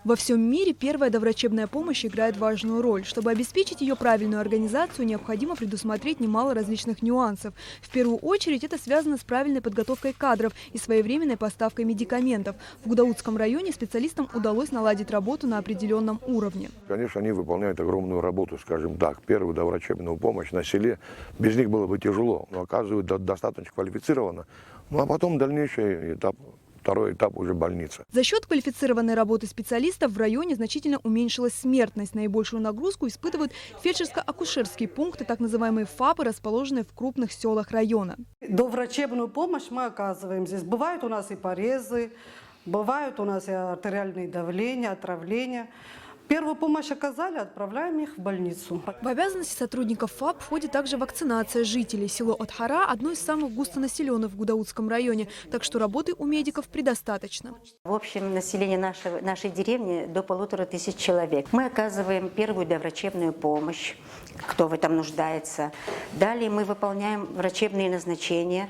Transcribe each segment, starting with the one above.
Во всем мире первая доврачебная помощь играет важную роль. Чтобы обеспечить ее правильную организацию, необходимо предусмотреть немало различных нюансов. В первую очередь это связано с правильной подготовкой кадров и своевременной поставкой медикаментов. В Гудаутском районе специалистам удалось наладить работу на определенном уровне. Конечно, они выполняют огромную работу, скажем так. Первую доврачебную помощь на селе, без них было бы тяжело, но оказывают достаточно квалифицированно. Ну а потом дальнейший этап. Второй этап уже больница. За счет квалифицированной работы специалистов в районе значительно уменьшилась смертность. Наибольшую нагрузку испытывают фельдшерско-акушерские пункты, так называемые ФАПы, расположенные в крупных селах района. Доврачебную помощь мы оказываем здесь. Бывают у нас и порезы, бывают у нас и артериальные давления, отравления. Первую помощь оказали, отправляем их в больницу. В обязанности сотрудников ФАП входит также вакцинация жителей. Село Отхара – одно из самых густонаселенных в Гудаутском районе, так что работы у медиков предостаточно. В общем, население нашей деревни до 1500 человек. Мы оказываем первую доврачебную помощь, кто в этом нуждается. Далее мы выполняем врачебные назначения,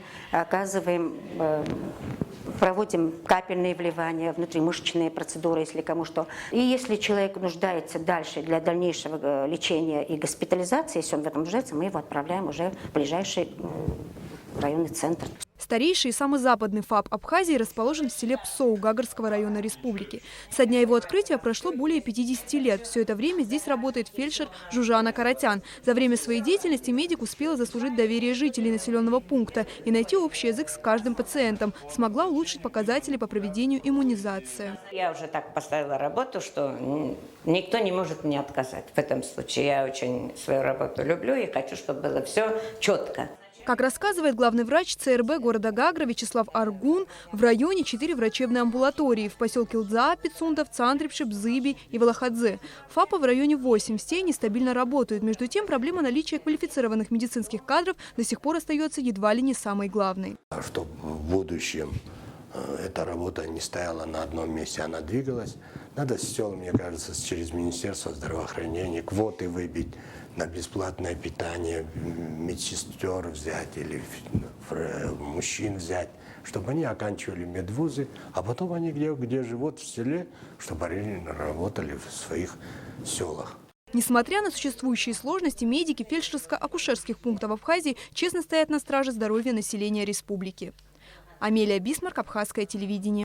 проводим капельные вливания, внутримышечные процедуры, если кому что. И если человек нуждается дальше для дальнейшего лечения и госпитализации, если он в этом нуждается, мы его отправляем уже в ближайший районный центр. Старейший и самый западный ФАП Абхазии расположен в селе Псоу Гагарского района республики. Со дня его открытия прошло более 50 лет. Все это время здесь работает фельдшер Жужана Каратян. За время своей деятельности медик успела заслужить доверие жителей населенного пункта и найти общий язык с каждым пациентом. Смогла улучшить показатели по проведению иммунизации. Я уже так поставила работу, что никто не может мне отказать в этом случае. Я очень свою работу люблю и хочу, чтобы было все четко. Как рассказывает главный врач ЦРБ города Гагра Вячеслав Аргун, в районе 4 врачебные амбулатории. В поселке Лдза, Пицунда, в Цантрипше, Бзыби и Валахадзе. ФАПа в районе 8, все нестабильно работают. Между тем, проблема наличия квалифицированных медицинских кадров до сих пор остается едва ли не самой главной. Чтобы в будущем эта работа не стояла на одном месте, она двигалась. Надо сел, мне кажется, через Министерство здравоохранения квоты выбить на бесплатное питание, медсестер взять или мужчин взять, чтобы они оканчивали медвузы, а потом они где живут в селе, чтобы они работали в своих селах. Несмотря на существующие сложности, медики фельдшерско-акушерских пунктов Абхазии честно стоят на страже здоровья населения республики. Амелия Бисмарк, Абхазское телевидение.